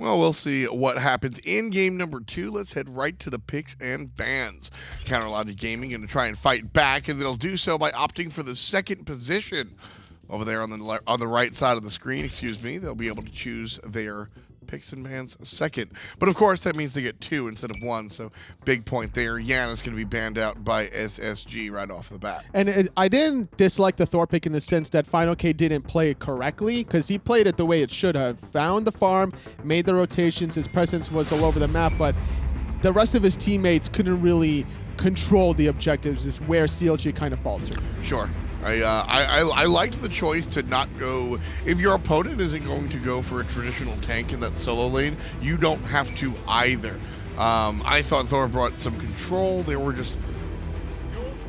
Well, we'll see what happens in game number 2. Let's head right to the picks and bans. CLGaming going to try and fight back, and they'll do so by opting for the second position over there on the right side of the screen. Excuse me. They'll be able to choose their picks and bans second. But of course, that means they get 2 instead of 1, so big point there. Yanna's going to be banned out by SSG right off the bat. And I didn't dislike the Thor pick in the sense that fineokay didn't play it correctly, because he played it the way it should have. Found the farm, made the rotations, his presence was all over the map, but the rest of his teammates couldn't really control the objectives, is where CLG kind of faltered. Sure. I liked the choice to not go. If your opponent isn't going to go for a traditional tank in that solo lane, you don't have to either. I thought Thor brought some control. They were just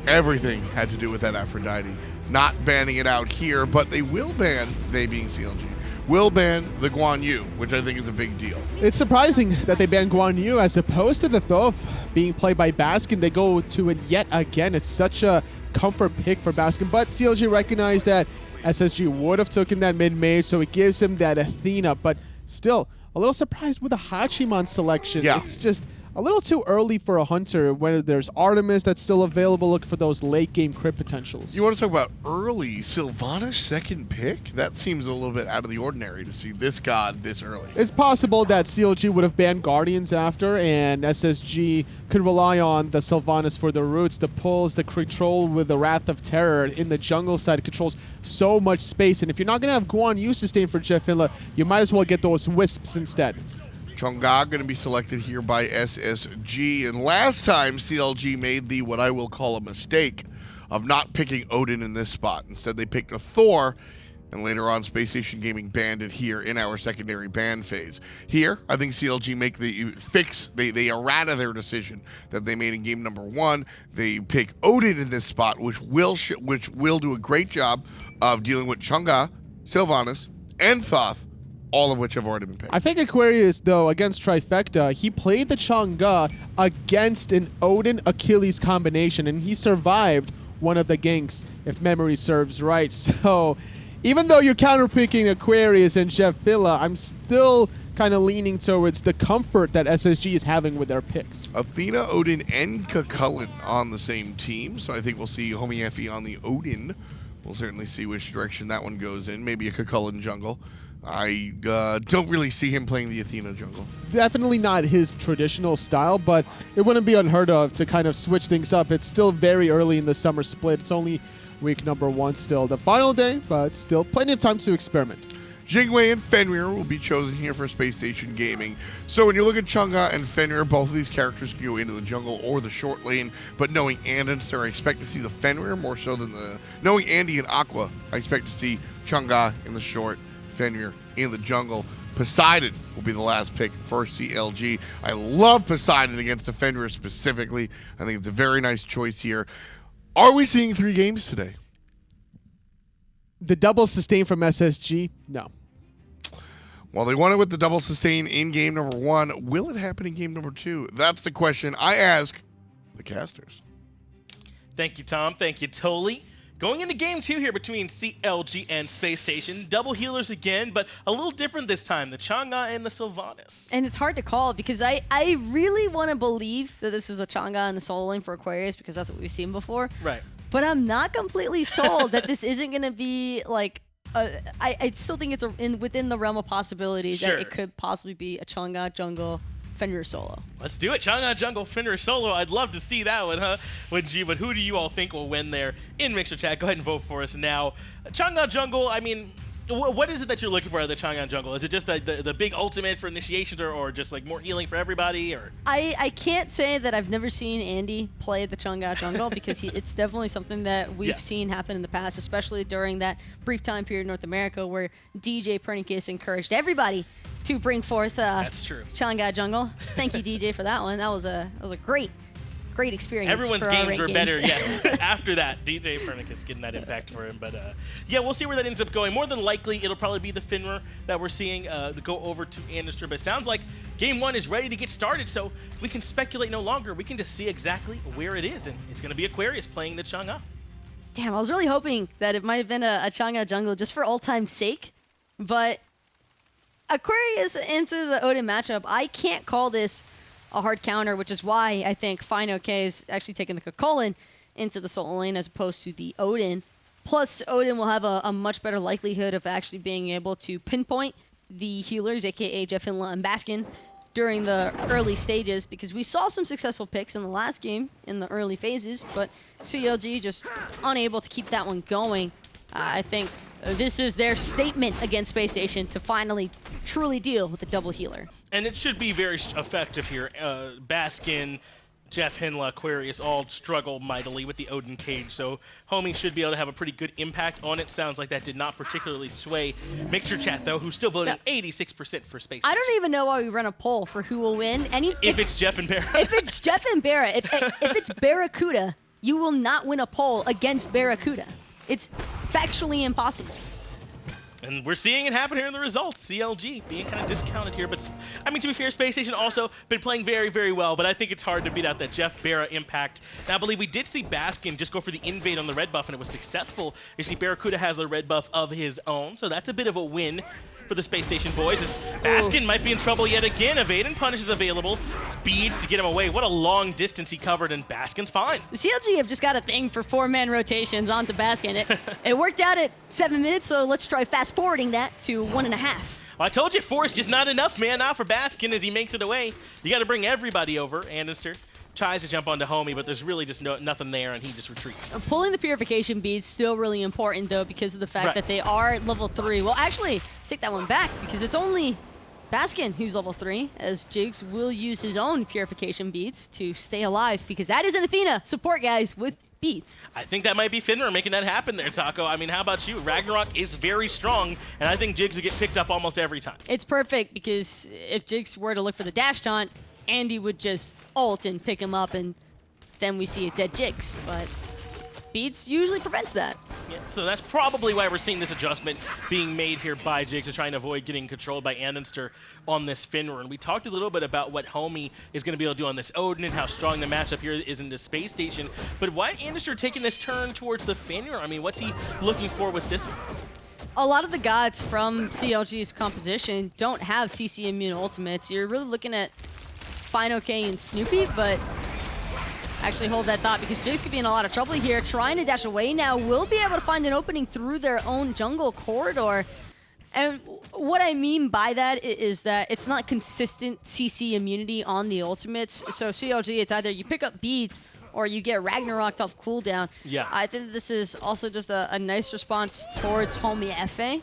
everything had to do with that Aphrodite. Not banning it out here, but they will ban, they being CLG, will ban the Guan Yu, which I think is a big deal. It's surprising that they banned Guan Yu as opposed to the Thoth being played by Baskin. They go to it yet again. It's such a comfort pick for Baskin, but CLG recognized that SSG would have taken that mid-mage, so it gives him that Athena, but still a little surprised with the Hachiman selection. Yeah. It's just a little too early for a hunter when there's Artemis that's still available. Look for those late game crit potentials. You want to talk about early Sylvanus second pick? That seems a little bit out of the ordinary to see this god this early. It's possible that CLG would have banned Guardians after, and SSG could rely on the Sylvanus for the roots, the pulls, the control with the Wrath of Terror in the jungle side. It controls so much space, and if you're not going to have Guan Yu sustain for JeffHindla, you might as well get those wisps instead. Chang'e going to be selected here by SSG, and last time CLG made the what I will call a mistake of not picking Odin in this spot. Instead they picked a Thor, and later on Spacestation Gaming banned it here in our secondary ban phase. Here, I think CLG make the fix, they errata their decision that they made in game number 1. They pick Odin in this spot, which will do a great job of dealing with Chang'e, Sylvanus, and Thoth, all of which have already been picked. I think Aquarius, though, against Trifecta, he played the Chang'e against an Odin-Achilles combination, and he survived one of the ganks, if memory serves right. So even though you're counterpicking Aquarius and JeffHindla, I'm still kind of leaning towards the comfort that SSG is having with their picks. Athena, Odin, and Chulainn on the same team, so I think we'll see Homiefe on the Odin. We'll certainly see which direction that one goes in. Maybe a Chulainn jungle. I don't really see him playing the Athena jungle. Definitely not his traditional style, but it wouldn't be unheard of to kind of switch things up. It's still very early in the summer split. It's only week number 1 still. The final day, but still plenty of time to experiment. Chang'e and Fenrir will be chosen here for Spacestation Gaming. So when you look at Chang'e and Fenrir, both of these characters can go into the jungle or the short lane, but knowing andinster, I expect to see the Fenrir more so than the... Knowing Andy and Aqua, I expect to see Chang'e in the short, Fenrir in the jungle. Poseidon will be the last pick for CLG. I love Poseidon against the Fenrir specifically. I think it's a very nice choice here. Are we seeing 3 games today? The double sustain from SSG? No. Well, they won it with the double sustain in game number 1. Will it happen in game number 2? That's the question I ask the casters. Thank you, Tom. Thank you, Toli. Going into game 2 here between CLG and Spacestation. Double healers again, but a little different this time. The Chang'e and the Sylvanus. And it's hard to call because I really want to believe that this is a Chang'e in the solo lane for Aquarius because that's what we've seen before. Right. But I'm not completely sold that this isn't going to be like... I still think it's within the realm of possibilities that it could possibly be a Chang'e jungle Fenrir solo. Let's do it. Chang'e jungle Fenrir solo. I'd love to see that one, huh? With G, but who do you all think will win there in Mixer Chat? Go ahead and vote for us now. Chang'e jungle, I mean, what is it that you're looking for out of the Chang'e jungle? Is it just the big ultimate for initiations or just like more healing for everybody? Or I can't say that I've never seen Andy play the Chang'e jungle because it's definitely something that we've seen happen in the past, especially during that brief time period in North America where DJ Pernicus encouraged everybody to bring forth that's true. Chang'e jungle. Thank you, DJ, for that one. That was a great experience. Everyone's for games were better, games. yes. After that, DJ Pernicus getting that impact for him. But yeah, we'll see where that ends up going. More than likely, it'll probably be the Fenrir that we're seeing go over to andinster. But it sounds like game 1 is ready to get started, so we can speculate no longer. We can just see exactly where it is, and it's going to be Aquarius playing the Chang'e. Damn, I was really hoping that it might have been a Chang'e jungle just for old time's sake, but Aquarius into the Odin matchup, I can't call this a hard counter, which is why I think fineokay is actually taking the Chulainn into the solo lane as opposed to the Odin. Plus, Odin will have a much better likelihood of actually being able to pinpoint the healers, aka JeffHindla and Baskin, during the early stages, because we saw some successful picks in the last game in the early phases, but CLG just unable to keep that one going. I think this is their statement against Spacestation to finally truly deal with the double healer. And it should be very effective here. Baskin, JeffHindla, Aquarius all struggle mightily with the Odin cage, so Homie should be able to have a pretty good impact on it. Sounds like that did not particularly sway Mixture Chat, though, who's still voting 86% for Space. I don't even know why we run a poll for who will win. If it's Jeff and BaRRa. If it's Jeff and BaRRa, if it's BaRRaCCuDDa, you will not win a poll against BaRRaCCuDDa. It's factually impossible. And we're seeing it happen here in the results. CLG being kind of discounted here. But, I mean, to be fair, Spacestation also been playing very, very well. But I think it's hard to beat out that Jeff BaRRa impact. Now, I believe we did see Baskin just go for the invade on the red buff, and it was successful. You see, BaRRaCCuDDa has a red buff of his own. So that's a bit of a win for the Spacestation boys, as Baskin might be in trouble yet again. Evade and Punish is available. Beads to get him away. What a long distance he covered, and Baskin's fine. The CLG have just got a thing for 4-man rotations onto Baskin. It worked out at 7 minutes, so let's try fast-forwarding that to 1.5. Well, I told you, 4 is just not enough, man. Now for Baskin as he makes it away. You got to bring everybody over. Andinster tries to jump onto Homie, but there's really just nothing there, and he just retreats. Pulling the purification beads still really important, though, because of the fact that they are level 3. Well, actually, take that one back, because it's only Baskin who's level 3, as Jigz will use his own purification beads to stay alive, because that is an Athena support, guys, with beads. I think that might be Fenrir making that happen there, Taco. I mean, how about you? Ragnarok is very strong, and I think Jigz will get picked up almost every time. It's perfect, because if Jigz were to look for the dash taunt, Andy would just ult and pick him up, and then we see a dead Jigz. But beads usually prevents that. Yeah, so that's probably why we're seeing this adjustment being made here by Jigz to try and avoid getting controlled by Andinster on this Fenrir. And we talked a little bit about what Homie is going to be able to do on this Odin and how strong the matchup here is in the Space Station. But why Andinster taking this turn towards the Fenrir? I mean, what's he looking for with this one? A lot of the gods from CLG's composition don't have CC immune ultimates. You're really looking at fineokay and Snoopy, but actually hold that thought, because Jigz could be in a lot of trouble here. Trying to dash away now, will be able to find an opening through their own jungle corridor. And what I mean by that is that it's not consistent CC immunity on the ultimates. So CLG, it's either you pick up beads or you get Ragnaroked off cooldown. Yeah. I think this is also just a nice response towards Homiefe,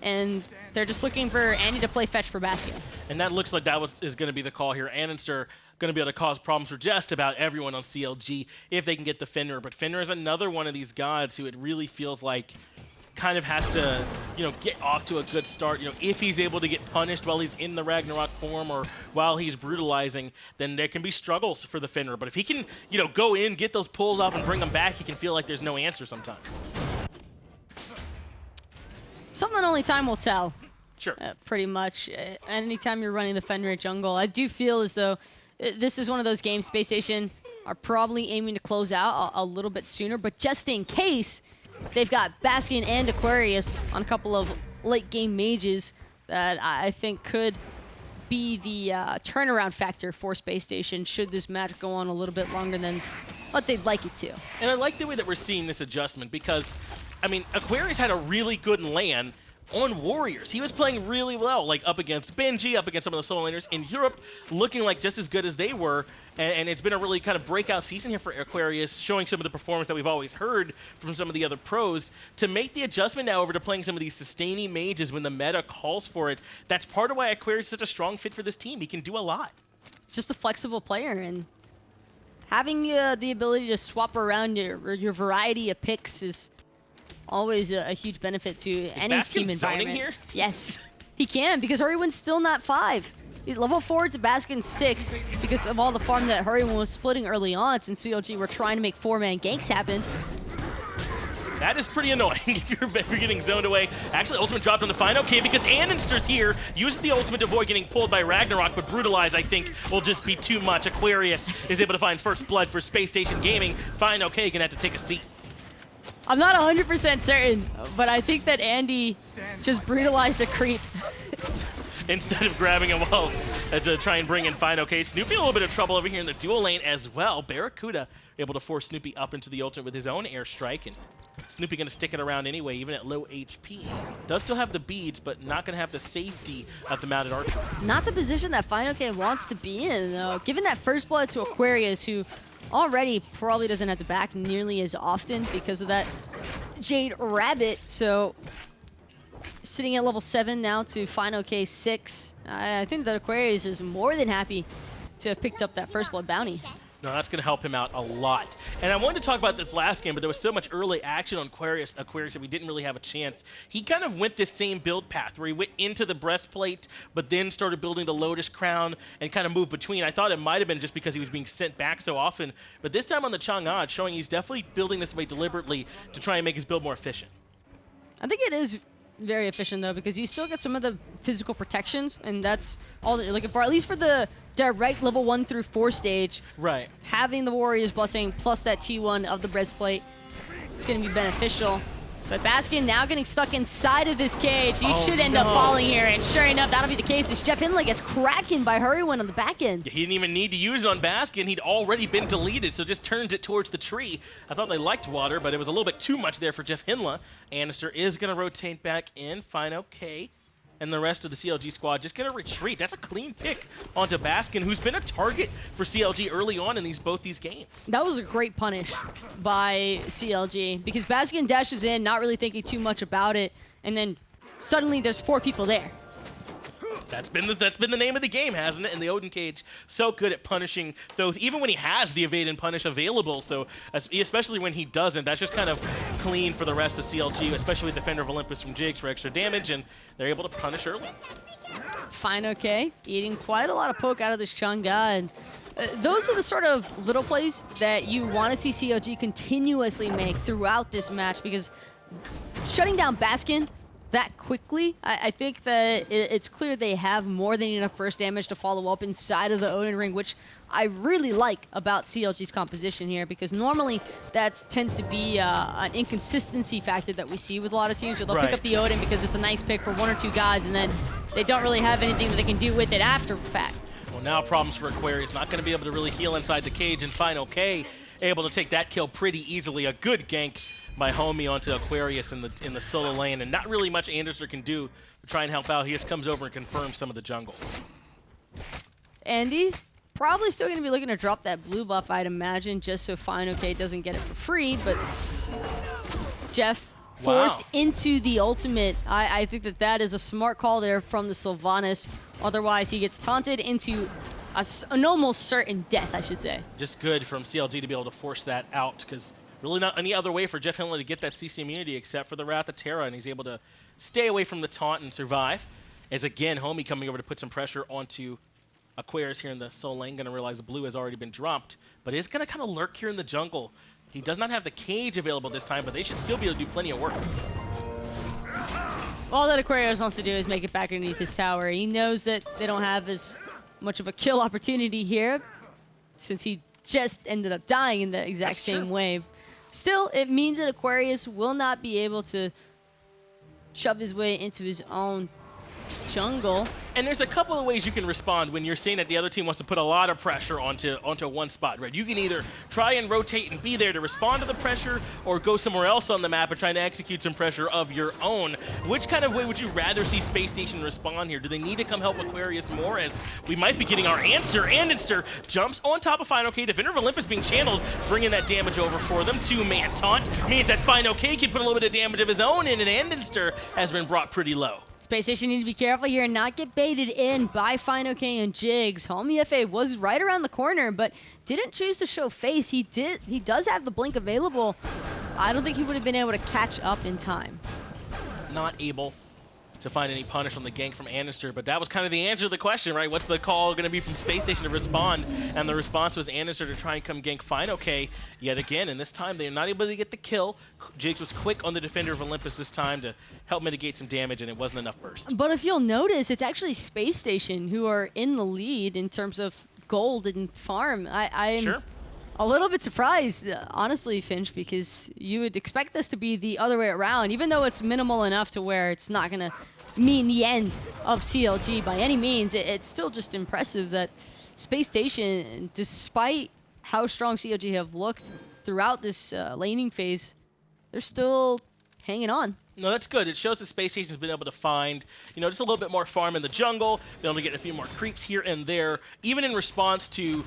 and they're just looking for Andy to play fetch for Baskin. And that looks like that is going to be the call here. Andinster going to be able to cause problems for just about everyone on CLG if they can get the Fenrir. But Fenrir is another one of these gods who it really feels like kind of has to, get off to a good start. If he's able to get punished while he's in the Ragnarok form or while he's brutalizing, then there can be struggles for the Fenrir. But if he can, go in, get those pulls off and bring them back, he can feel like there's no answer sometimes. Something only time will tell. Sure. Pretty much. Anytime you're running the Fenrir jungle, I do feel as though this is one of those games Spacestation are probably aiming to close out a little bit sooner, but just in case, they've got Baskin and Aquarius on a couple of late game mages that I think could be the turnaround factor for Spacestation should this match go on a little bit longer than what they'd like it to. And I like the way that we're seeing this adjustment because, I mean, Aquarius had a really good LAN on Warriors. He was playing really well, like up against Benji, up against some of the solo laners in Europe, looking like just as good as they were. And it's been a really kind of breakout season here for Aquarius, showing some of the performance that we've always heard from some of the other pros. To make the adjustment now over to playing some of these sustaining mages when the meta calls for it, that's part of why Aquarius is such a strong fit for this team. He can do a lot. Just a flexible player, and having the ability to swap around your variety of picks is always a huge benefit to any Baskin team environment. here? Yes, he can, because Hurriwind's still not 5. He's level 4 to Baskin 6 because of all the farm that Hurriwind was splitting early on, since CLG were trying to make 4-man ganks happen. That is pretty annoying if you're getting zoned away. Actually, ultimate dropped on the fineokay because Andinster's here. Used the ultimate to avoid getting pulled by Ragnarok, but Brutalize, I think, will just be too much. Aquarius is able to find first blood for Spacestation. fineokay gonna have to take a seat. I'm not 100% certain, but I think that Andy just brutalized a creep. instead of grabbing him well to try and bring in fineokay. Snoopy a little bit of trouble over here in the dual lane as well. BaRRaCCuDDa able to force Snoopy up into the ultimate with his own airstrike, and Snoopy going to stick it around anyway, even at low HP. Does still have the beads, but not going to have the safety of the mounted archer. Not the position that fineokay wants to be in, though. Given that first blood to Aquarius, who already probably doesn't have to back nearly as often because of that Jade Rabbit. So sitting at level 7 now to fineokay 6. I think that Aquarius is more than happy to have picked up that first blood bounty. No, that's going to help him out a lot. And I wanted to talk about this last game, but there was so much early action on Aquarius that we didn't really have a chance. He kind of went this same build path where he went into the breastplate, but then started building the Lotus Crown and kind of moved between. I thought it might have been just because he was being sent back so often, but this time on the Chang'e, it's showing he's definitely building this way deliberately to try and make his build more efficient. I think it is very efficient, though, because you still get some of the physical protections, and that's all that you're looking for, at least for the direct level 1 through 4 stage. Right. Having the Warrior's Blessing plus that T1 of the breastplate is going to be beneficial. But Baskin now getting stuck inside of this cage. He should end up falling here, and sure enough, that'll be the case as JeffHindla gets cracking by Hurriwind on the back end. He didn't even need to use it on Baskin. He'd already been deleted, so just turned it towards the tree. I thought they liked water, but it was a little bit too much there for JeffHindla. andinster is going to rotate back in. fineokay and the rest of the CLG squad just going to retreat. That's a clean pick onto Baskin, who's been a target for CLG early on in both these games. That was a great punish by CLG, because Baskin dashes in, not really thinking too much about it, and then suddenly there's 4 people there. That's been the name of the game, hasn't it? And the Odin cage, so good at punishing Thoth, even when he has the evade and punish available. So especially when he doesn't, that's just kind of clean for the rest of CLG, especially Defender of Olympus from Jigz for extra damage, and they're able to punish early. fineokay eating quite a lot of poke out of this Chang'e, and those are the sort of little plays that you want to see CLG continuously make throughout this match, because shutting down Baskin that quickly, I think that it's clear they have more than enough burst damage to follow up inside of the Odin ring, which I really like about CLG's composition here, because normally that tends to be an inconsistency factor that we see with a lot of teams, where they'll pick up the Odin because it's a nice pick for 1 or 2 guys, and then they don't really have anything that they can do with it after the fact. Well, now problems for Aquarius. Not going to be able to really heal inside the cage, and fineokay able to take that kill pretty easily. A good gank by Homie onto Aquarius in the solo lane, and not really much andinster can do to try and help out. He just comes over and confirms some of the jungle. Andy, probably still going to be looking to drop that blue buff, I'd imagine, just so fineokay doesn't get it for free, but Jeff forced into the ultimate. I think that is a smart call there from the Sylvanus. Otherwise, he gets taunted into an almost certain death, I should say. Just good from CLG to be able to force that out, because really not any other way for JeffHindla to get that CC immunity except for the Wrath of Terra, and he's able to stay away from the taunt and survive. As again, Homie coming over to put some pressure onto Aquarius here in the solo lane. Going to realize the blue has already been dropped, but is going to kind of lurk here in the jungle. He does not have the cage available this time, but they should still be able to do plenty of work. All that Aquarius wants to do is make it back underneath his tower. He knows that they don't have as much of a kill opportunity here, since he just ended up dying in the exact same wave. Still, it means that Aquarius will not be able to shove his way into his own jungle. And there's a couple of ways you can respond when you're seeing that the other team wants to put a lot of pressure onto one spot, right? You can either try and rotate and be there to respond to the pressure, or go somewhere else on the map and try to execute some pressure of your own. Which kind of way would you rather see Spacestation respond here? Do they need to come help Aquarius more, as we might be getting our answer? andinster jumps on top of fineokay. Defender of Olympus being channeled, bringing that damage over for them. 2-man taunt means that fineokay can put a little bit of damage of his own in, and andinster has been brought pretty low. Spacestation need to be careful here and not get baited in by fineokay and Jigz. Homiefe was right around the corner, but didn't choose to show face. He does have the blink available. I don't think he would have been able to catch up in time. Not able to find any punish on the gank from andinster, but that was kind of the answer to the question, right? What's the call going to be from Spacestation to respond? And the response was andinster to try and come gank fineokay yet again, and this time they're not able to get the kill. Jigz was quick on the Defender of Olympus this time to help mitigate some damage, and it wasn't enough burst. But if you'll notice, it's actually Spacestation who are in the lead in terms of gold and farm. I'm a little bit surprised, honestly, Finch, because you would expect this to be the other way around, even though it's minimal enough to where it's not going to mean the end of CLG by any means. It's still just impressive that Spacestation, despite how strong CLG have looked throughout this laning phase, they're still hanging on. No, that's good. It shows that Spacestation's been able to find, just a little bit more farm in the jungle, been able to get a few more creeps here and there, even in response to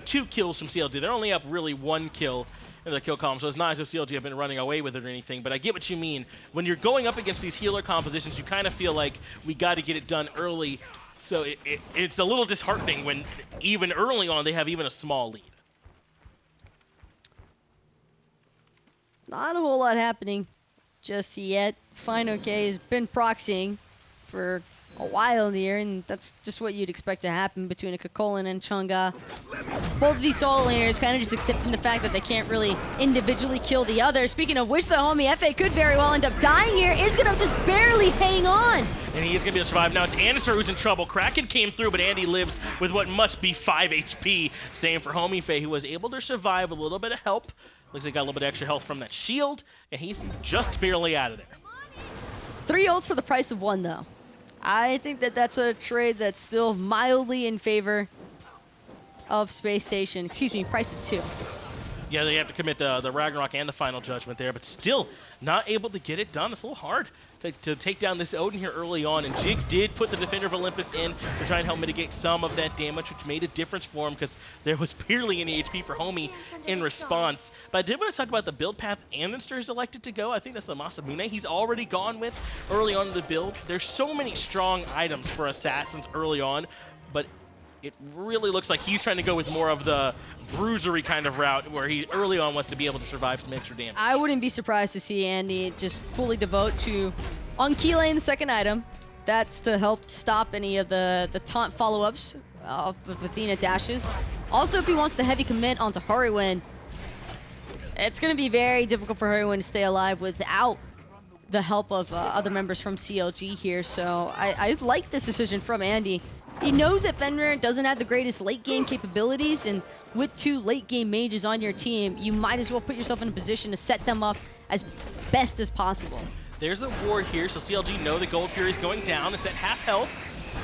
2 kills from CLG. They're only up really 1 kill in the kill column, so it's not as if CLG have been running away with it or anything, but I get what you mean. When you're going up against these healer compositions, you kind of feel like we got to get it done early, so it's a little disheartening when even early on they have even a small lead. Not a whole lot happening just yet. fineokay has been proxying for a while here, and that's just what you'd expect to happen between a Chulainn and Chang'e. Both of these solo laners kind of just accepting the fact that they can't really individually kill the other. Speaking of which, the Homiefe could very well end up dying here. Is going to just barely hang on. And he is going to be able to survive. Now it's andinster who's in trouble. Kraken came through, but Andy lives with what must be 5 HP. Same for Homiefe, who was able to survive with a little bit of help. Looks like he got a little bit of extra health from that shield, and he's just barely out of there. 3 ults for the price of 1, though. I think that that's a trade that's still mildly in favor of Spacestation. Excuse me, price of 2. Yeah, they have to commit the Ragnarok and the final judgment there, but still not able to get it done. It's a little hard to take down this Odin here early on, and Jigz did put the Defender of Olympus in to try and help mitigate some of that damage, which made a difference for him because there was barely any HP for Homie in response. But I did want to talk about the build path andinster is elected to go. I think that's the Masamune he's already gone with early on in the build. There's so many strong items for assassins early on, but it really looks like he's trying to go with more of the bruisery kind of route where he early on wants to be able to survive some extra damage. I wouldn't be surprised to see Andy just fully devote to on Chulainn the second item. That's to help stop any of the taunt follow-ups of Athena dashes. Also, if he wants the heavy commit onto Hurriwind, it's going to be very difficult for Hurriwind to stay alive without the help of other members from CLG here. So I like this decision from Andy. He knows that Fenrir doesn't have the greatest late-game capabilities, and with 2 late-game mages on your team, you might as well put yourself in a position to set them up as best as possible. There's a ward here, so CLG know the Gold Fury is going down. It's at half health,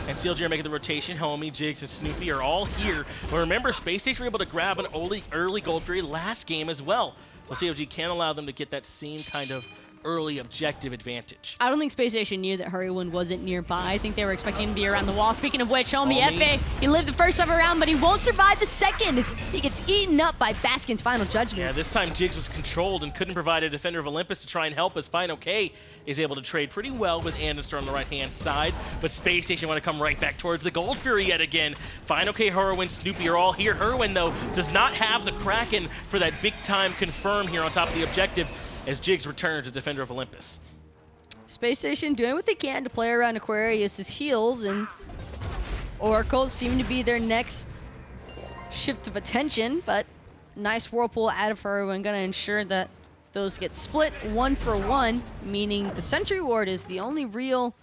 and CLG are making the rotation. Homie, Jigz, and Snoopy are all here. But remember, Spacestation were able to grab an early Gold Fury last game as well. Well, CLG can't allow them to get that same kind of early objective advantage. I don't think Spacestation knew that Hurriwind wasn't nearby. I think they were expecting him to be around the wall. Speaking of which, Homiefe, he lived the first time around, but he won't survive the second as he gets eaten up by Baskin's final judgment. Yeah, this time Jigz was controlled and couldn't provide a Defender of Olympus to try and help, as fineokay is able to trade pretty well with andinster on the right-hand side, but Spacestation want to come right back towards the Gold Fury yet again. fineokay, Hurriwind, Snoopy are all here. Hurriwind, though, does not have the Kraken for that big-time confirm here on top of the objective, as Jigz return to Defender of Olympus. Spacestation doing what they can to play around Aquarius' heals, and Oracles seem to be their next shift of attention, but nice whirlpool out of Hurriwind, gonna ensure that those get split 1 for 1, meaning the Sentry Ward is the only real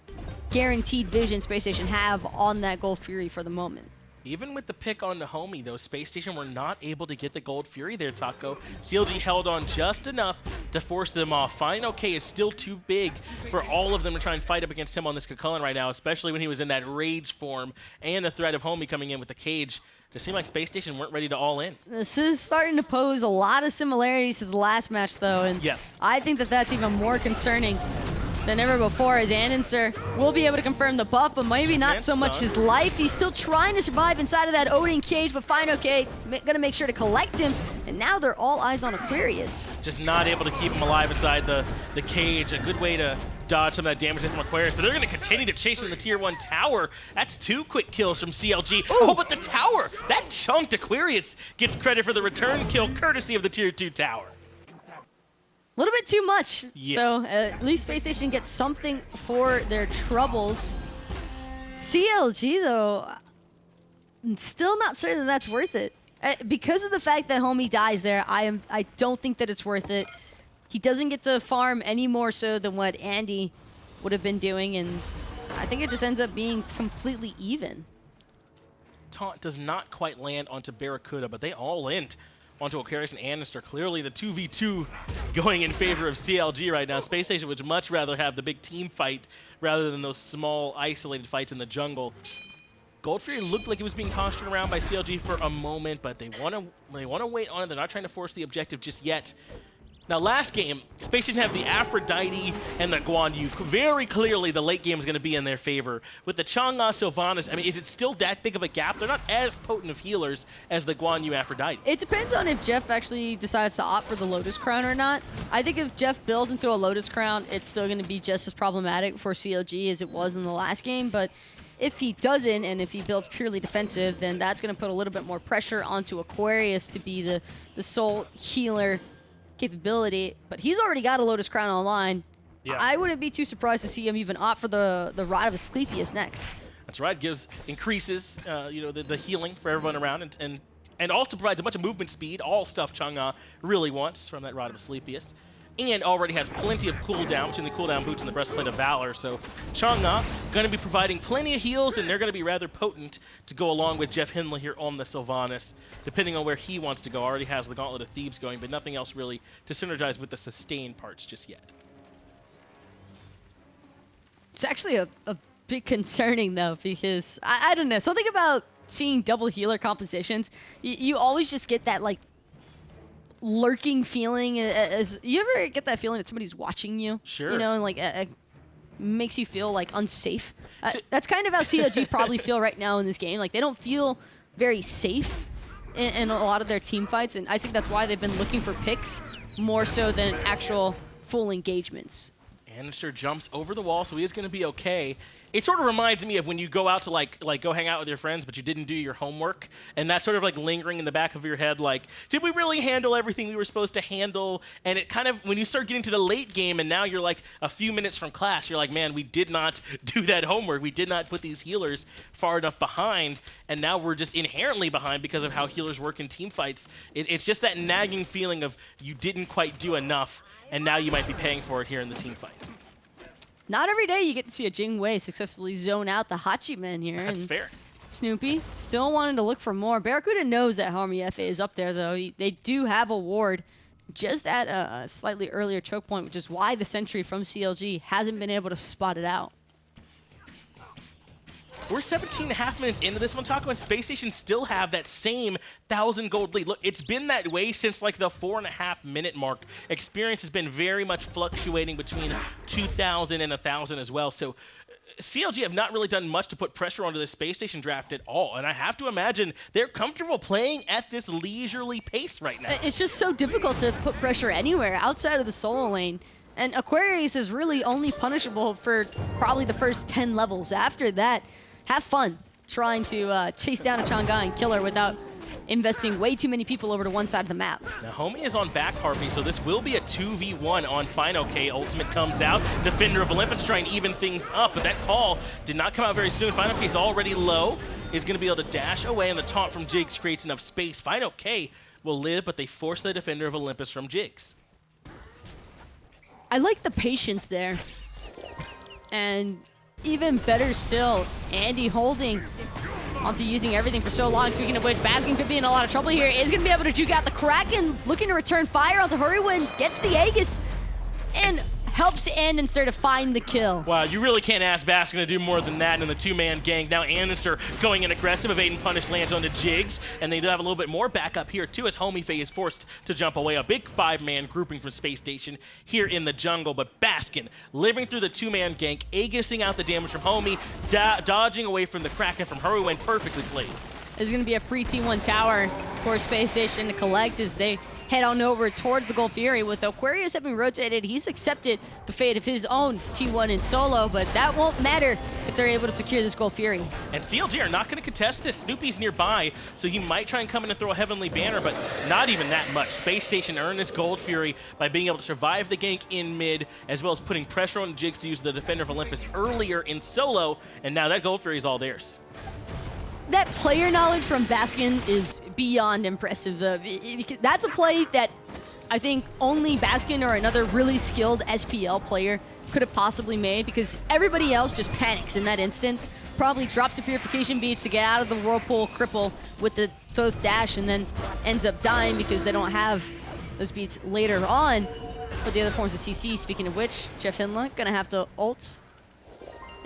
guaranteed vision Spacestation have on that Gold Fury for the moment. Even with the pick on the Homie, though, Spacestation were not able to get the Gold Fury there, Taco. CLG held on just enough to force them off. fineokay is still too big for all of them to try and fight up against him on this Chulainn right now, especially when he was in that rage form and the threat of Homie coming in with the cage. It seemed like Spacestation weren't ready to all in. This is starting to pose a lot of similarities to the last match, though, and yeah. I think that that's even more concerning than ever before, as andinster will be able to confirm the buff, but maybe not so much his life. He's still trying to survive inside of that Odin cage, but fineokay gonna make sure to collect him, and now they're all eyes on Aquarius. Just not able to keep him alive inside the cage. A good way to dodge some of that damage from Aquarius, but they're going to continue to chase in the Tier 1 tower. That's 2 quick kills from CLG. Ooh. Oh, but the tower! That chunked Aquarius gets credit for the return kill, courtesy of the Tier 2 tower. A little bit too much. Yeah. So at least Spacestation gets something for their troubles. CLG, though, still not certain that that's worth it. Because of the fact that Homie dies there, I don't think that it's worth it. He doesn't get to farm any more so than what Andy would have been doing, and I think it just ends up being completely even. Taunt does not quite land onto BaRRaCCuDDa, but they all end onto Aquarius and andinster. Clearly the 2v2 going in favor of CLG right now. Spacestation would much rather have the big team fight rather than those small, isolated fights in the jungle. Gold Fury looked like it was being postured around by CLG for a moment, but they want to wait on it. They're not trying to force the objective just yet. Now, last game, Spacestation have the Aphrodite and the Guan Yu. Very clearly, the late game is going to be in their favor. With the Chang'e, Sylvanus, I mean, is it still that big of a gap? They're not as potent of healers as the Guan Yu Aphrodite. It depends on if Jeff actually decides to opt for the Lotus Crown or not. I think if Jeff builds into a Lotus Crown, it's still going to be just as problematic for CLG as it was in the last game, but if he doesn't, and if he builds purely defensive, then that's going to put a little bit more pressure onto Aquarius to be the sole healer capability, but he's already got a Lotus Crown online. Yeah. I wouldn't be too surprised to see him even opt for the Rod of Asclepius next. That's right. Increases the healing for everyone around, and also provides a bunch of movement speed, all stuff Chang'e really wants from that Rod of Asclepius. And already has plenty of cooldown between the cooldown boots and the Breastplate of Valor. So Chang'e going to be providing plenty of heals, and they're going to be rather potent to go along with JeffHindla here on the Sylvanus, depending on where he wants to go. Already has the Gauntlet of Thebes going, but nothing else really to synergize with the sustain parts just yet. It's actually a bit concerning, though, because I don't know. Something about seeing double healer compositions, you always just get that, like, lurking feeling. As you ever get that feeling that somebody's watching you? Sure. You know, and like makes you feel like unsafe. That's kind of how CLG probably feel right now in this game. Like they don't feel very safe in a lot of their team fights, and I think that's why they've been looking for picks more so than actual full engagements. Andinster jumps over the wall, so he is going to be okay. It sort of reminds me of when you go out to like go hang out with your friends, but you didn't do your homework, and that's sort of like lingering in the back of your head, like, did we really handle everything we were supposed to handle? And it kind of, when you start getting to the late game, and now you're like a few minutes from class, you're like, man, we did not do that homework. We did not put these healers far enough behind, and now we're just inherently behind because of how healers work in team fights. It's just that nagging feeling of you didn't quite do enough, and now you might be paying for it here in the team fights. Not every day you get to see a Jing successfully zone out the Hachiman here. That's fair. Snoopy still wanting to look for more. BaRRaCCuDDa knows that Homiefe is up there, though. They do have a ward just at a slightly earlier choke point, which is why the sentry from CLG hasn't been able to spot it out. We're 17.5 minutes into this one, Taco, and Spacestation still have that same 1,000 gold lead. Look, it's been that way since like the 4.5 minute mark. Experience has been very much fluctuating between 2,000 and 1,000 as well. So CLG have not really done much to put pressure onto this Spacestation draft at all. And I have to imagine they're comfortable playing at this leisurely pace right now. It's just so difficult to put pressure anywhere outside of the solo lane. And Aquarius is really only punishable for probably the first 10 levels. After that, have fun trying to chase down a Chang'e and kill her without investing way too many people over to one side of the map. Now, Homie is on back Harpy, so this will be a 2v1 on fineokay. Ultimate comes out. Defender of Olympus trying to even things up, but that call did not come out very soon. fineokay is already low. Is going to be able to dash away, and the taunt from Jigz creates enough space. fineokay will live, but they force the Defender of Olympus from Jigz. I like the patience there. And even better still, Andy holding onto using everything for so long. Speaking of which, Baskin could be in a lot of trouble here. Is going to be able to juke out the Kraken, looking to return fire onto Hurriwind, gets the Aegis, and helps andinster to find the kill. Wow, you really can't ask Baskin to do more than that in the two-man gang. Now andinster going in aggressive, evade and punish lands onto Jigz, and they do have a little bit more backup here too as Homiefe is forced to jump away. A big 5-man grouping from Spacestation here in the jungle, but Baskin living through the two-man gank, Aegising out the damage from Homie, dodging away from the Kraken from Hurriwind, perfectly played. There's going to be a free T1 tower for Spacestation to collect as they head on over towards the Gold Fury. With Aquarius having rotated, he's accepted the fate of his own T1 in solo, but that won't matter if they're able to secure this Gold Fury. And CLG are not going to contest this. Snoopy's nearby, so he might try and come in and throw a Heavenly Banner, but not even that much. Spacestation earned this Gold Fury by being able to survive the gank in mid, as well as putting pressure on Jigz to use the Defender of Olympus earlier in solo, and now that Gold Fury is all theirs. That player knowledge from Baskin is beyond impressive, though. That's a play that I think only Baskin or another really skilled SPL player could have possibly made, because everybody else just panics in that instance, probably drops the Purification Beads to get out of the Whirlpool cripple with the Thoth dash, and then ends up dying because they don't have those beats later on. for the other forms of CC. Speaking of which, JeffHindla gonna have to ult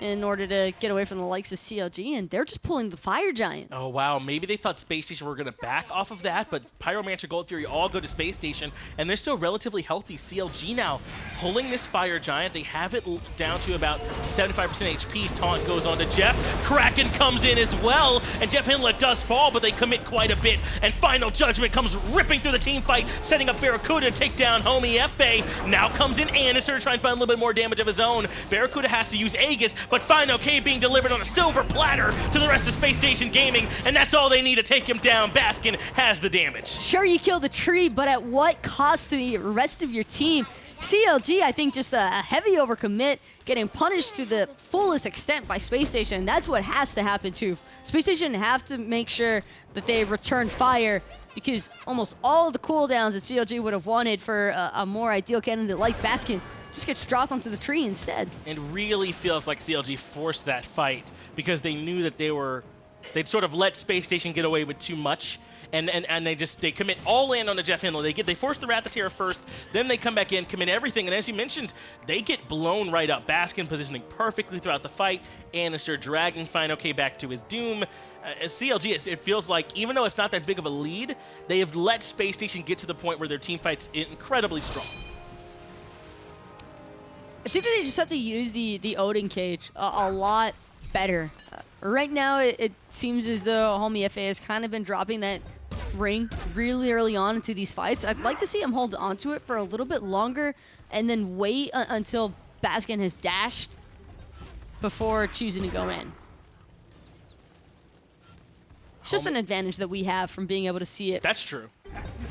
in order to get away from the likes of CLG, and they're just pulling the Fire Giant. Oh, wow. Maybe they thought Space Station were going to back off of that, but Pyromancer, Gold Fury all go to Space Station, and they're still relatively healthy. CLG now pulling this Fire Giant. They have it down to about 75% HP. Taunt goes on to Jeff. Kraken comes in as well, and JeffHindla does fall, but they commit quite a bit, and Final Judgment comes ripping through the team fight, setting up BaRRaCCuDDa to take down Homiefe. Now comes in andinster to try and find a little bit more damage of his own. BaRRaCCuDDa has to use Aegis, but fineokay being delivered on a silver platter to the rest of Spacestation Gaming, and that's all they need to take him down. Baskin has the damage. Sure, you kill the tree, but at what cost to the rest of your team? CLG, I think, just a heavy overcommit, getting punished to the fullest extent by Space Station. That's what has to happen too. Space Station have to make sure that they return fire, because almost all of the cooldowns that CLG would have wanted for a more ideal candidate like Baskin just gets dropped onto the tree instead. It really feels like CLG forced that fight because they knew that they'd sort of let Space Station get away with too much, and they commit all in on the JeffHindla. They force the Rathateira first, then they come back in, commit everything, and as you mentioned, they get blown right up. Baskin positioning perfectly throughout the fight, andinster dragging fineokay back to his doom. CLG, it feels like, even though it's not that big of a lead, they have let Space Station get to the point where their team fight's incredibly strong. I think that they just have to use the Odin cage a lot better. Right now, it seems as though Homiefe has kind of been dropping that ring really early on into these fights. I'd like to see him hold onto it for a little bit longer and then wait until Baskin has dashed before choosing to go in. It's just an advantage that we have from being able to see it. That's true.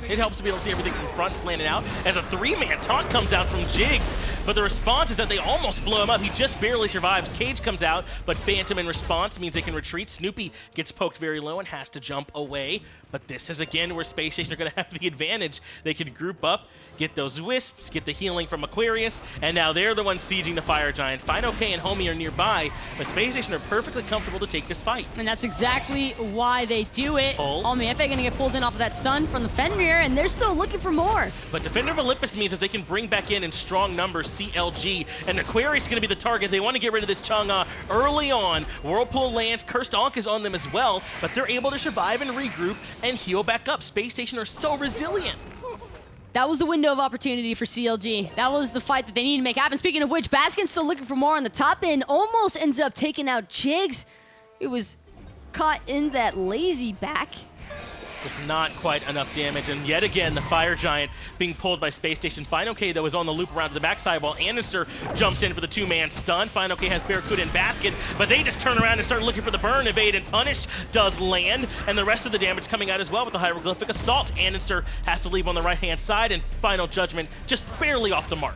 It helps to be able to see everything from front, plan it out. As a three-man taunt comes out from Jigz, but the response is that they almost blow him up. He just barely survives. Cage comes out, but Phantom in response means they can retreat. Snoopy gets poked very low and has to jump away. But this is, again, where Space Station are going to have the advantage. They can group up, get those wisps, get the healing from Aquarius, and now they're the ones sieging the Fire Giant. fineokay and Homie are nearby, but Space Station are perfectly comfortable to take this fight. And that's exactly why they do it. Homiefe going to get pulled in off of that stun from the Fenrir, and they're still looking for more. But Defender of Olympus means that they can bring back in strong numbers CLG, and Aquarius is going to be the target. They want to get rid of this Chang'e early on. Whirlpool lands, Cursed Ankh is on them as well, but they're able to survive and regroup and heal back up. Space Station are so resilient. That was the window of opportunity for CLG. That was the fight that they needed to make happen. Speaking of which, Baskin's still looking for more on the top end. Almost ends up taking out Jigz. It was caught in that lazy back. Just not quite enough damage, and yet again, the Fire Giant being pulled by Space Station. fineokay, though, is on the loop around to the backside while andinster jumps in for the two-man stun. fineokay has BaRRaCCuDDa and Baskin, but they just turn around and start looking for the burn. Evade and punish does land, and the rest of the damage coming out as well with the hieroglyphic assault. andinster has to leave on the right-hand side, and Final Judgment just barely off the mark.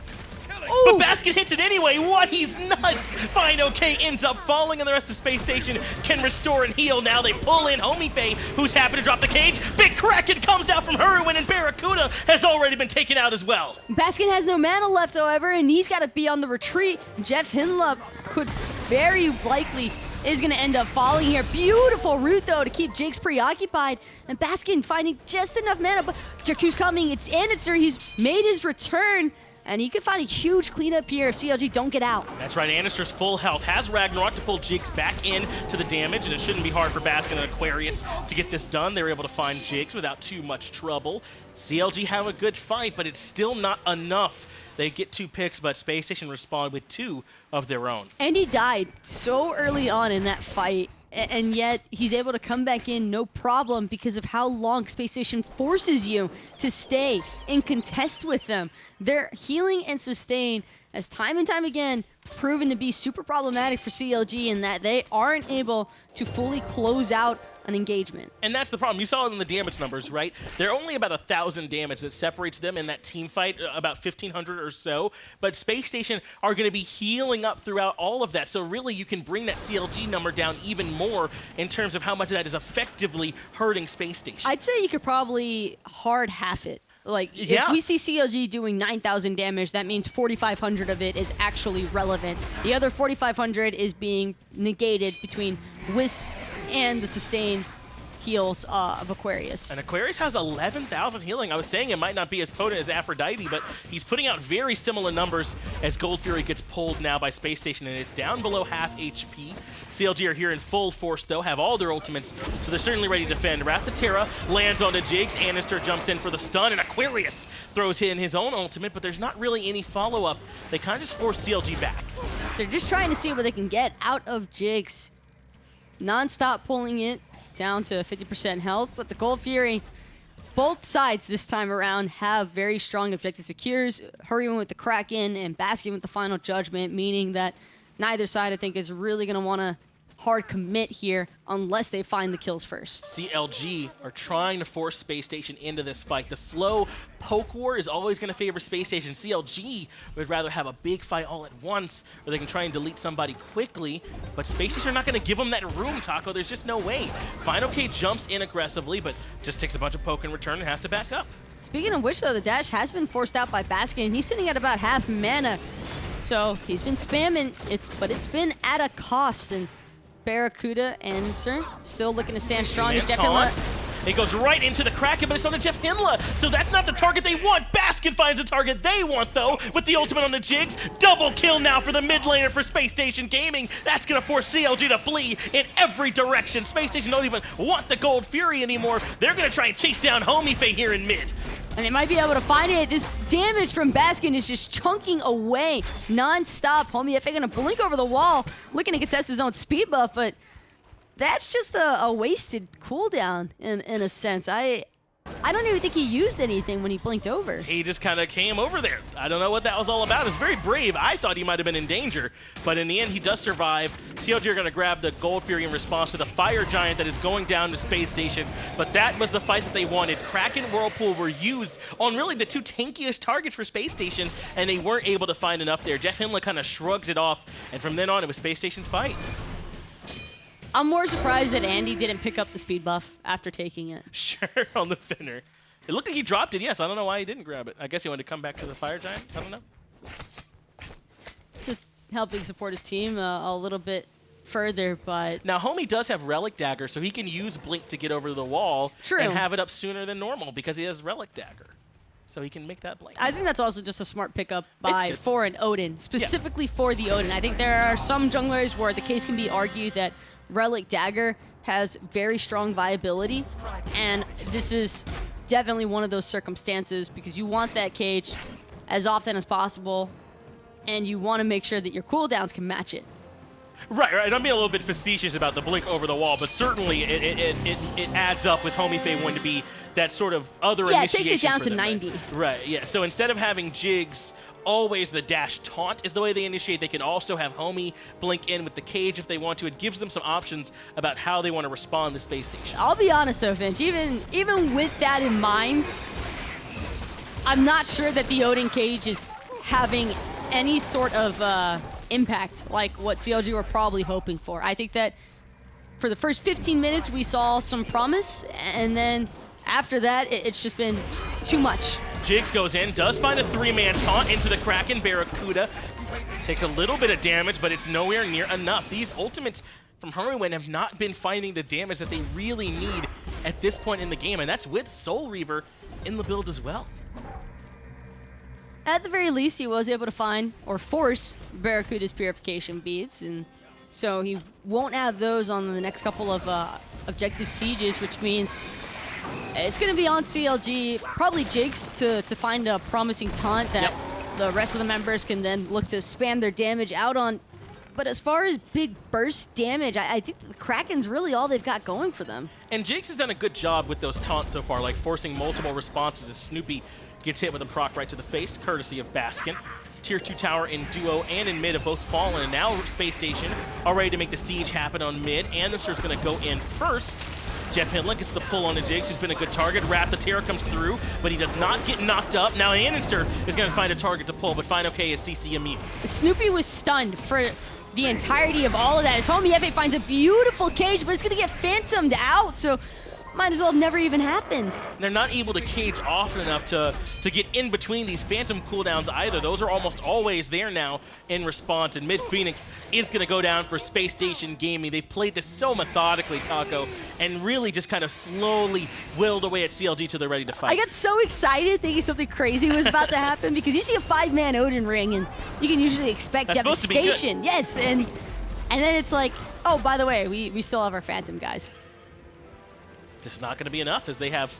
Ooh. But Baskin hits it anyway. What? He's nuts. fineokay ends up falling, and the rest of Space Station can restore and heal. Now they pull in Homiefe, who's happy to drop the cage. Big Kraken comes out from Hurriwind, and BaRRaCCuDDa has already been taken out as well. Baskin has no mana left, however, and he's got to be on the retreat. JeffHindla could very likely is going to end up falling here. Beautiful route, though, to keep Jigz preoccupied. And Baskin finding just enough mana. But Jakku's coming. It's andinster. He's made his return. And he could find a huge cleanup here if CLG don't get out. That's right, andinster's full health has Ragnarok to pull Jigz back in to the damage, and it shouldn't be hard for Baskin and Aquarius to get this done. They were able to find Jigz without too much trouble. CLG have a good fight, but it's still not enough. They get 2 picks, but Space Station respond with 2 of their own. And he died so early on in that fight, and yet he's able to come back in no problem because of how long Space Station forces you to stay and contest with them. Their healing and sustain has time and time again proven to be super problematic for CLG in that they aren't able to fully close out an engagement. And that's the problem. You saw it in the damage numbers, right? They're only about 1,000 damage that separates them in that team fight, about 1,500 or so. But Space Station are going to be healing up throughout all of that. So really, you can bring that CLG number down even more in terms of how much of that is effectively hurting Space Station. I'd say you could probably hard half it. Like, yeah. If we see CLG doing 9,000 damage, that means 4,500 of it is actually relevant. The other 4,500 is being negated between Wisp and the sustain heals of Aquarius. And Aquarius has 11,000 healing. I was saying it might not be as potent as Aphrodite, but he's putting out very similar numbers as Gold Fury gets pulled now by Space Station, and it's down below half HP. CLG are here in full force, though, have all their ultimates, so they're certainly ready to defend. Wrath the Terra lands onto Jigz. andinster jumps in for the stun, and Aquarius throws in his own ultimate, but there's not really any follow-up. They kind of just force CLG back. They're just trying to see what they can get out of Jigz. Non-stop pulling it down to 50% health, but the Gold Fury, both sides this time around have very strong objective secures. Hurriwind with the Kraken and Baskin with the final judgment, meaning that neither side, I think, is really going to want to hard commit here unless they find the kills first. CLG are trying to force Space Station into this fight. The slow poke war is always going to favor Space Station. CLG would rather have a big fight all at once where they can try and delete somebody quickly, but Space Station are not going to give them that room, Taco. There's just no way. fineokay jumps in aggressively, but just takes a bunch of poke in return and has to back up. Speaking of which, though, the dash has been forced out by Baskin, and he's sitting at about half mana. So he's been spamming, but it's been at a cost, and BaRRaCCuDDa and Sir still looking to stand strong as JeffHindla. It goes right into the Kraken, but it's on the JeffHindla, so that's not the target they want. Baskin finds the target they want, though, with the ultimate on the Jigz. Double kill now for the mid laner for Spacestation Gaming. That's going to force CLG to flee in every direction. Space Station don't even want the Gold Fury anymore. They're going to try and chase down Homiefe here in mid. And they might be able to find it. This damage from Baskin is just chunking away non-stop. Homiefe going to blink over the wall, looking to contest his own speed buff, but that's just a wasted cooldown in a sense. I don't even think he used anything when he blinked over. He just kind of came over there. I don't know what that was all about. It's very brave. I thought he might have been in danger, but in the end, he does survive. CLG are going to grab the Gold Fury in response to the Fire Giant that is going down to Space Station, but that was the fight that they wanted. Kraken and Whirlpool were used on really the two tankiest targets for Space Station, and they weren't able to find enough there. JeffHindla kind of shrugs it off, and from then on, it was Space Station's fight. I'm more surprised that Andy didn't pick up the speed buff after taking it. Sure, on the Fenrir. It looked like he dropped it, yes. I don't know why he didn't grab it. I guess he wanted to come back to the Fire Giant. I don't know. Just helping support his team a little bit further, but... Now, Homie does have Relic Dagger, so he can use Blink to get over the wall and have it up sooner than normal because he has Relic Dagger. So he can make that blink. I think that's also just a smart pickup for an Odin, specifically for the Odin. I think there are some junglers where the case can be argued that Relic Dagger has very strong viability, and this is definitely one of those circumstances because you want that cage as often as possible, and you want to make sure that your cooldowns can match it. Right. I'm being a little bit facetious about the blink over the wall, but certainly it adds up with Homiefe wanting to be that sort of other initiation. Yeah, it takes it down to them, 90. Right, yeah. So instead of having Jigz always the dash taunt is the way they initiate, they can also have Homie blink in with the cage if they want to. It gives them some options about how they want to respond to Space Station. I'll be honest though, Finch, even with that in mind, I'm not sure that the Odin cage is having any sort of impact like what CLG were probably hoping for. I think that for the first 15 minutes we saw some promise, and then after that it's just been too much. Jigz goes in, does find a three-man taunt into the Kraken. BaRRaCCuDDa takes a little bit of damage, but it's nowhere near enough. These ultimates from Hurriwind have not been finding the damage that they really need at this point in the game, and that's with Soul Reaver in the build as well. At the very least, he was able to find or force BaRRaCCuDDa's purification beads, and so he won't have those on the next couple of objective sieges, which means it's going to be on CLG, probably Jigz, to find a promising taunt that the rest of the members can then look to spam their damage out on. But as far as big burst damage, I think the Kraken's really all they've got going for them. And Jigz has done a good job with those taunts so far, like forcing multiple responses as Snoopy gets hit with a proc right to the face, courtesy of Baskin. Tier 2 tower in duo and in mid have both fallen, and now Space Station are ready to make the siege happen on mid. andinster's going to go in first. JeffHindla gets the pull on the Jigz, who's been a good target. Wrath the Terra comes through, but he does not get knocked up. Now andinster is going to find a target to pull, but fineokay is CC immune. Snoopy was stunned for the entirety of all of that. His Homiefe finds a beautiful cage, but it's going to get phantomed out. So might as well have never even happened. They're not able to cage often enough to get in between these phantom cooldowns either. Those are almost always there now in response, and Mid Phoenix is going to go down for SpaceStation They've played this so methodically, Taco, and really just kind of slowly willed away at CLG till they're ready to fight. I got so excited thinking something crazy was about to happen because you see a 5-man Odin ring and you can usually expect That's devastation. Yes, and then it's like, oh, by the way, we still have our Phantom guys. Just not going to be enough as they have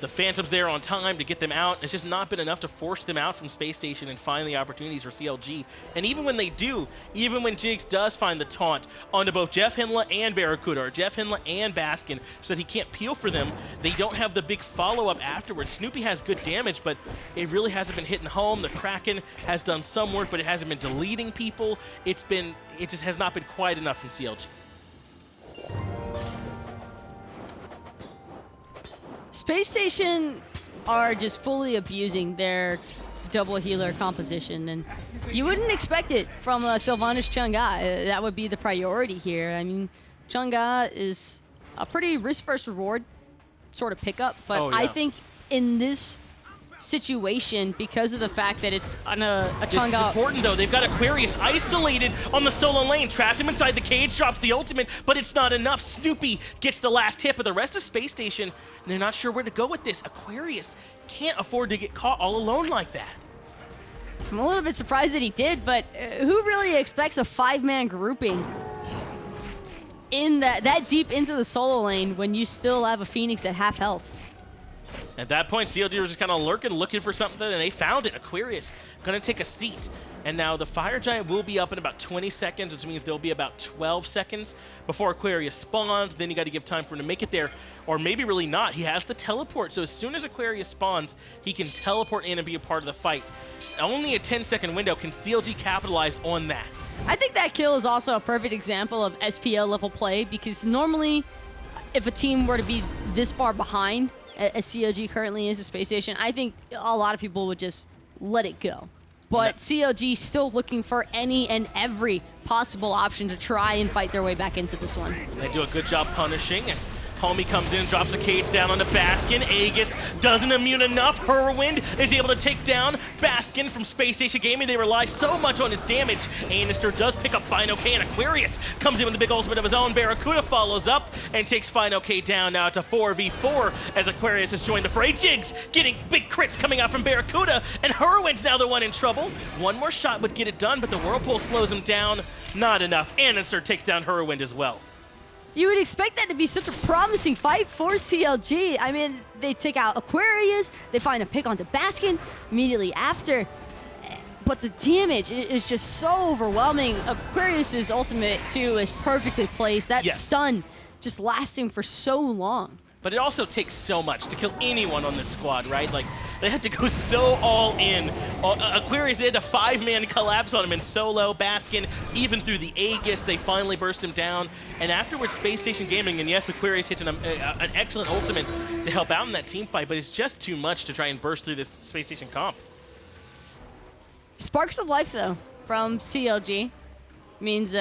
the Phantoms there on time to get them out. It's just not been enough to force them out from Space Station and find the opportunities for CLG. And even when they do, even when Jigz does find the taunt onto both JeffHindla and BaRRaCCuDDa, or JeffHindla and Baskin, so that he can't peel for them, they don't have the big follow-up afterwards. Snoopy has good damage, but it really hasn't been hitting home. The Kraken has done some work, but it hasn't been deleting people. It just has not been quite enough from CLG. Space Station are just fully abusing their double healer composition, and you wouldn't expect it from Sylvanus Chang'e. That would be the priority here. I mean, Chang'e is a pretty risk-first-reward sort of pickup, but I think in this situation, because of the fact that it's on a Chang'e. This is important, though. They've got Aquarius isolated on the solo lane, trapped him inside the cage, drops the ultimate, but it's not enough. Snoopy gets the last hit, but the rest of Space Station, they're not sure where to go with this. Aquarius can't afford to get caught all alone like that. I'm a little bit surprised that he did, but who really expects a 5-man grouping in that deep into the solo lane when you still have a Phoenix at half health? At that point, CLG was just kind of lurking, looking for something, and they found it. Aquarius going to take a seat. And now the Fire Giant will be up in about 20 seconds, which means there'll be about 12 seconds before Aquarius spawns. Then you got to give time for him to make it there, or maybe really not. He has the teleport, so as soon as Aquarius spawns, he can teleport in and be a part of the fight. Only a 10-second window. Can CLG capitalize on that? I think that kill is also a perfect example of SPL level play, because normally if a team were to be this far behind, as CLG currently is a Space Station, I think a lot of people would just let it go. But CLG still looking for any and every possible option to try and fight their way back into this one. They do a good job punishing as Homie comes in, drops a cage down onto Baskin. Aegis doesn't immune enough. Hurriwind is able to take down Baskin from SpaceStation. They rely so much on his damage. Andinster does pick up fineokay, and Aquarius comes in with a big ultimate of his own. BaRRaCCuDDa follows up and takes fineokay down now to 4v4 as Aquarius has joined the fray. Jigz getting big crits coming out from BaRRaCCuDDa, and Hurriwind's now the one in trouble. One more shot would get it done, but the Whirlpool slows him down. Not enough. Andinster takes down Hurriwind as well. You would expect that to be such a promising fight for CLG. I mean, they take out Aquarius, they find a pick onto Baskin immediately after, but the damage is just so overwhelming. Aquarius's ultimate, too, is perfectly placed. That stun just lasting for so long. But it also takes so much to kill anyone on this squad, right? Like, they had to go so all in. Aquarius, they had a 5-man collapse on him in solo. Baskin, even through the Aegis, they finally burst him down. And afterwards, SpaceStation, and yes, Aquarius hits an excellent ultimate to help out in that team fight, but it's just too much to try and burst through this Space Station comp. Sparks of life, though, from CLG. Means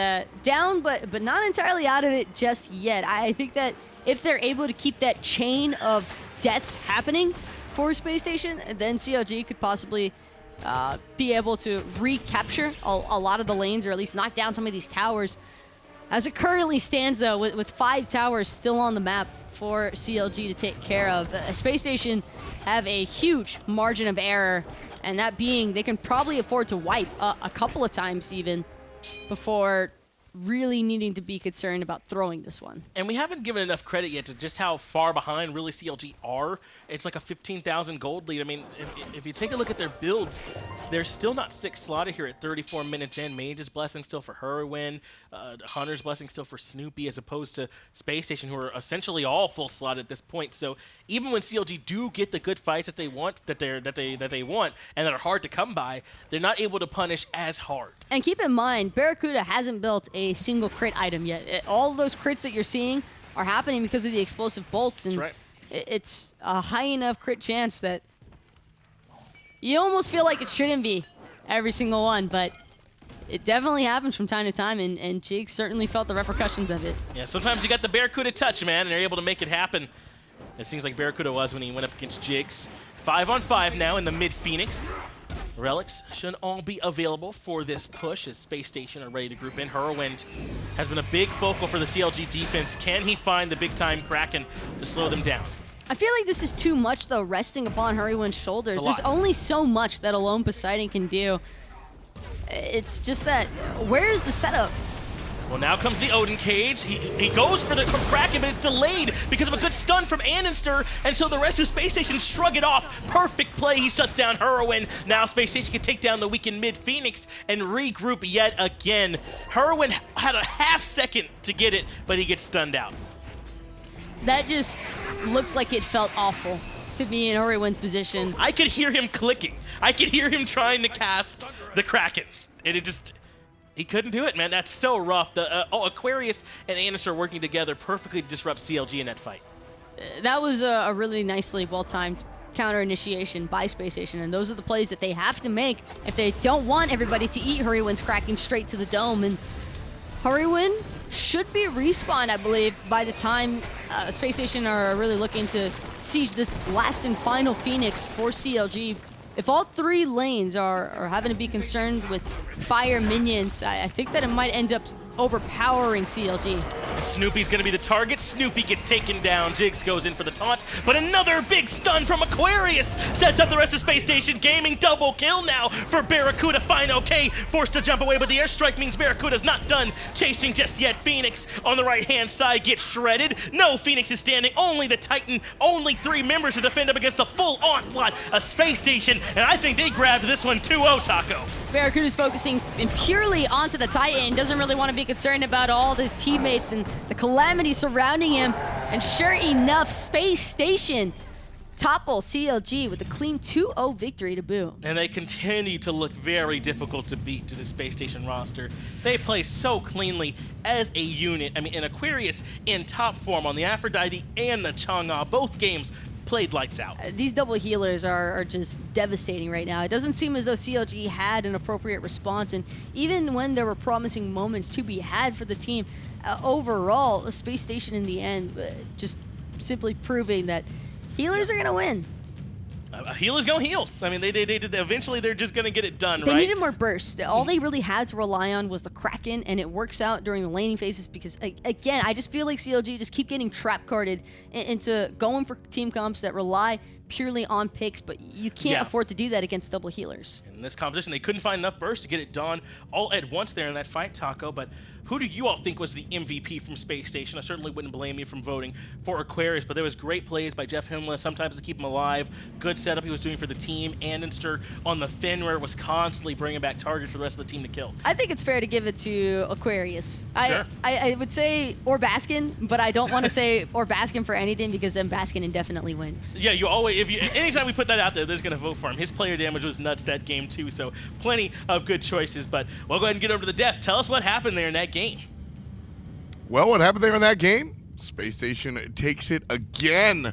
down, but not entirely out of it just yet. I think that if they're able to keep that chain of deaths happening for Space Station, then CLG could possibly be able to recapture a lot of the lanes, or at least knock down some of these towers. As it currently stands, though, with 5 towers still on the map for CLG to take care of, Space Station have a huge margin of error, and that being they can probably afford to wipe a couple of times even before really needing to be concerned about throwing this one. And we haven't given enough credit yet to just how far behind really CLG are. It's like a 15,000 gold lead. I mean, if you take a look at their builds, they're still not 6 slotted here at 34 minutes in. Mage's Blessing still for Hurriwind, Hunter's Blessing still for Snoopy, as opposed to Space Station, who are essentially all full slotted at this point. So even when CLG do get the good fights that they want, that they want, and that are hard to come by, they're not able to punish as hard. And keep in mind, BaRRaCCuDDa hasn't built a single crit item yet. All of those crits that you're seeing are happening because of the explosive bolts, and That's right. It's a high enough crit chance that you almost feel like it shouldn't be every single one, but it definitely happens from time to time, and Jigz certainly felt the repercussions of it. Yeah, sometimes you got the BaRRaCCuDDa touch, man, and they're able to make it happen. It seems like BaRRaCCuDDa was when he went up against Jigz. 5-on-5 now in the mid-Phoenix. Relics should all be available for this push as Spacestation are ready to group in. Hurriwind has been a big focal for the CLG defense. Can he find the big-time Kraken to slow them down? I feel like this is too much, though, resting upon Hurriwind's shoulders. There's only so much that alone Poseidon can do. It's just that, where's the setup? Well, now comes the Odin cage. He goes for the Kraken, but it's delayed because of a good stun from andinster, and so the rest of Space Station shrug it off. Perfect play. He shuts down Hurriwind. Now Space Station can take down the weakened mid-Phoenix and regroup yet again. Hurriwind had a half second to get it, but he gets stunned out. That just looked like it felt awful to be in Hurriwind's position. I could hear him clicking. I could hear him trying to cast the Kraken, and it just... He couldn't do it, man. That's so rough. The Aquarius and andinster working together perfectly disrupt CLG in that fight. That was a really nicely well-timed counter initiation by Space Station, and those are the plays that they have to make if they don't want everybody to eat Hurriwind's Kraken straight to the dome. And Hurriwind should be respawned, I believe, by the time Space Station are really looking to siege this last and final Phoenix for CLG. If all three lanes are having to be concerned with fire minions, I think that it might end up overpowering CLG. Snoopy's gonna be the target. Snoopy gets taken down. Jigz goes in for the taunt, but another big stun from Aquarius sets up the rest of Space Station Gaming. Double kill now for BaRRaCCuDDa. fineokay forced to jump away, but the airstrike means BaRRaCCuDDa's not done chasing just yet. Phoenix on the right-hand side gets shredded. No Phoenix is standing, only the Titan. Only 3 members to defend up against the full onslaught of Space Station, and I think they grabbed this one 2-0, Taco. BaRRaCCuDDa's focusing purely onto the Titan, doesn't really want to be concerned about all of his teammates and the calamity surrounding him. And sure enough, Space Station topple CLG with a clean 2-0 victory to boot. And they continue to look very difficult to beat to the Space Station roster. They play so cleanly as a unit. I mean, in Aquarius in top form on the Aphrodite and the Chang'e, both games played lights out. These double healers are just devastating right now. It doesn't seem as though CLG had an appropriate response, and even when there were promising moments to be had for the team, overall, Space Station in the end just simply proving that healers are going to win. A healer's gonna heal. I mean, they eventually they're just gonna get it done, They right? needed more bursts. All they really had to rely on was the Kraken, and it works out during the laning phases because, again, I just feel like CLG just keep getting trap carded into going for team comps that rely purely on picks, but you can't afford to do that against double healers. In this competition, they couldn't find enough bursts to get it done all at once there in that fight, Taco, but who do you all think was the MVP from Space Station? I certainly wouldn't blame you from voting for Aquarius, but there was great plays by JeffHindla, sometimes to keep him alive. Good setup he was doing for the team. andinster on the Fenrir was constantly bringing back targets for the rest of the team to kill. I think it's fair to give it to Aquarius. Sure. I would say or Baskin, but I don't want to say or Baskin for anything because then Baskin indefinitely wins. Yeah, you always, anytime we put that out there, there's gonna vote for him. His player damage was nuts that game too, so plenty of good choices, but we'll go ahead and get over to the desk. Tell us what happened there in that game. Well, what happened there in that game? Space Station takes it again.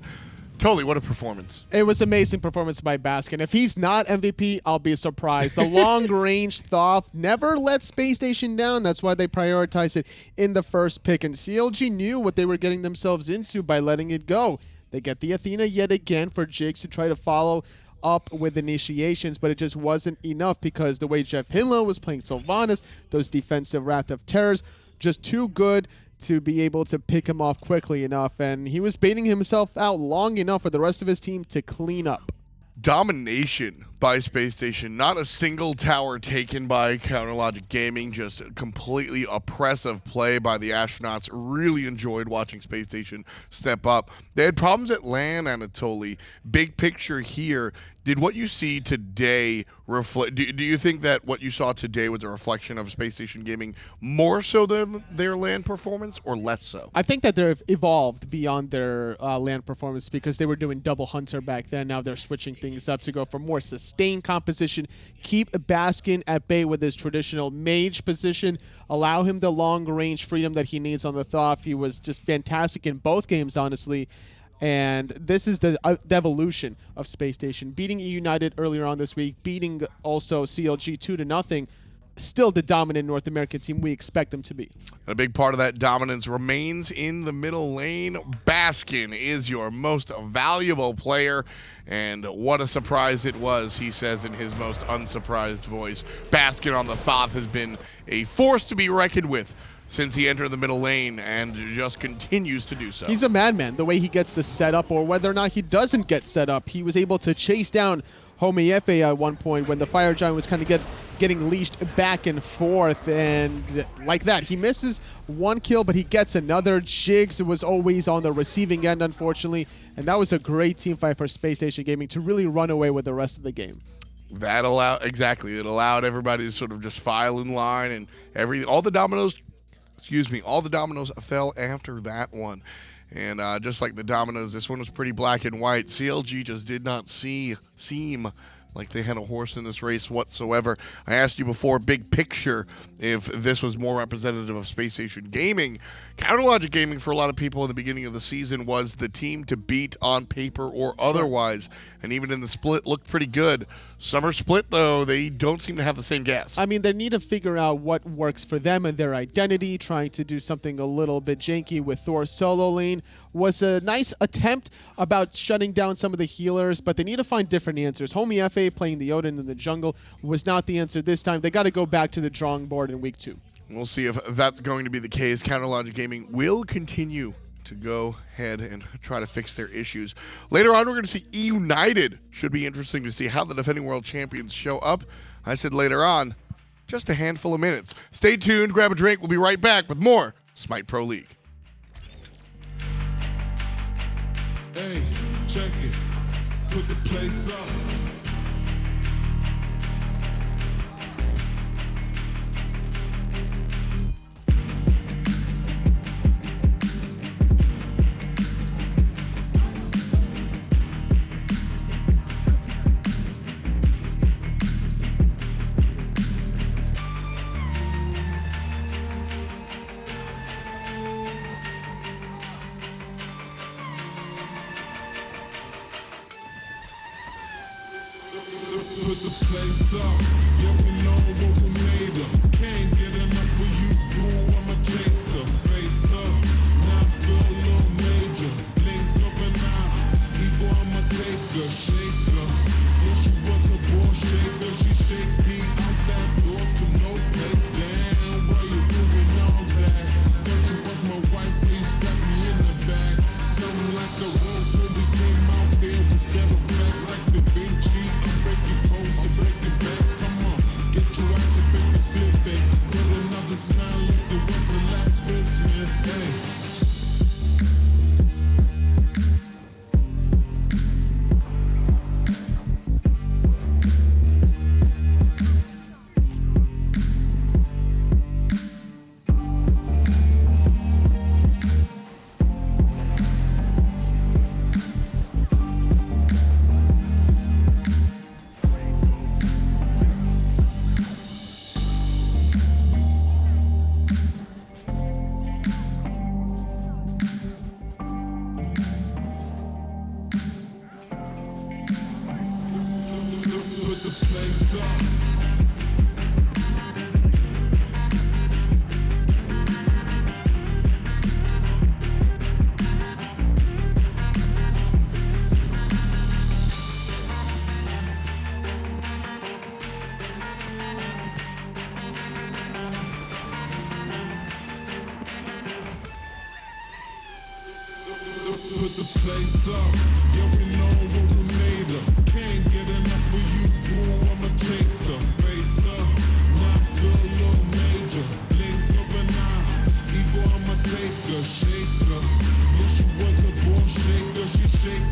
Totally, what a performance. It was amazing performance by Baskin. If he's not MVP, I'll be surprised. The long-range Thoth never let Space Station down. That's why they prioritized it in the first pick. And CLG knew what they were getting themselves into by letting it go. They get the Athena yet again for Jigz to try to follow up with initiations, but it just wasn't enough because the way JeffHindla was playing Sylvanus, those defensive Wrath of Terrors, just too good to be able to pick him off quickly enough, and he was baiting himself out long enough for the rest of his team to clean up. Domination by Space Station. Not a single tower taken by CLGaming. Just completely oppressive play by the astronauts. Really enjoyed watching Space Station step up. They had problems at LAN, Anatoly. Big picture here. Did what you see today reflect? Do you think that what you saw today was a reflection of Space Station Gaming more so than their LAN performance, or less so? I think that they've evolved beyond their LAN performance because they were doing double Hunter back then. Now they're switching things up to go for more sustained composition, keep Baskin at bay with his traditional mage position, allow him the long-range freedom that he needs on the Thoth. He was just fantastic in both games, honestly. And this is the evolution of Space Station. Beating United earlier on this week, beating also CLG 2-0. still the dominant North American team we expect them to be. A big part of that dominance remains in the middle lane. Baskin is your most valuable player, and what a surprise it was, he says in his most unsurprised voice. Baskin on the Thoth has been a force to be reckoned with since he entered the middle lane, and just continues to do so. He's a madman, the way he gets the setup, or whether or not he doesn't get set up. He was able to chase down Homiefe at one point when the Fire Giant was kind of getting leashed back and forth, and like that. He misses one kill, but he gets another. Jigz was always on the receiving end, unfortunately, and that was a great team fight for Spacestation Gaming to really run away with the rest of the game. That allowed, exactly, it allowed everybody to sort of just file in line, and all the dominoes fell after that one. And just like the dominoes, this one was pretty black and white. CLG just did not seem like they had a horse in this race whatsoever. I asked you before, big picture, if this was more representative of Spacestation Gaming. Counterlogic Gaming, for a lot of people at the beginning of the season, was the team to beat on paper or otherwise. And even in the split, looked pretty good. Summer split, though, they don't seem to have the same gas. I mean, they need to figure out what works for them and their identity. Trying to do something a little bit janky with Thor's solo lane was a nice attempt about shutting down some of the healers, but they need to find different answers. Homiefe playing the Odin in the jungle was not the answer this time. They got to go back to the drawing board in week 2. We'll see if that's going to be the case. Counterlogic Gaming will continue to go ahead and try to fix their issues. Later on, we're going to see United. Should be interesting to see how the defending world champions show up. I said later on, just a handful of minutes. Stay tuned, grab a drink. We'll be right back with more Smite Pro League. Hey, check it. Put the place up. Put the place up, yeah we know what we made of. Can't get enough of you, boo, I'm a chaser. Face up, now feel a little major. Blink of an eye, ego I'm a taker. Shaker, yeah she was a ball shaker. She shake me out that door to no place. Damn, why you doing all that? Thought you was my wife, but you stabbed me in the back. Sounding like a road when we came out there. We settled facts like the Vinci. I'm breaking bones and breaking backs. Come on, get your ass and make it slip it. Put another smile like it was the last Christmas. Hey. Put the place up, yeah we know what we made of. Can't get enough of you, boo, I'm a chaser. Face up, now feel a little major. Blink of an eye, ego I'm a taker. Shaker, yeah she was a ball shaker. She shake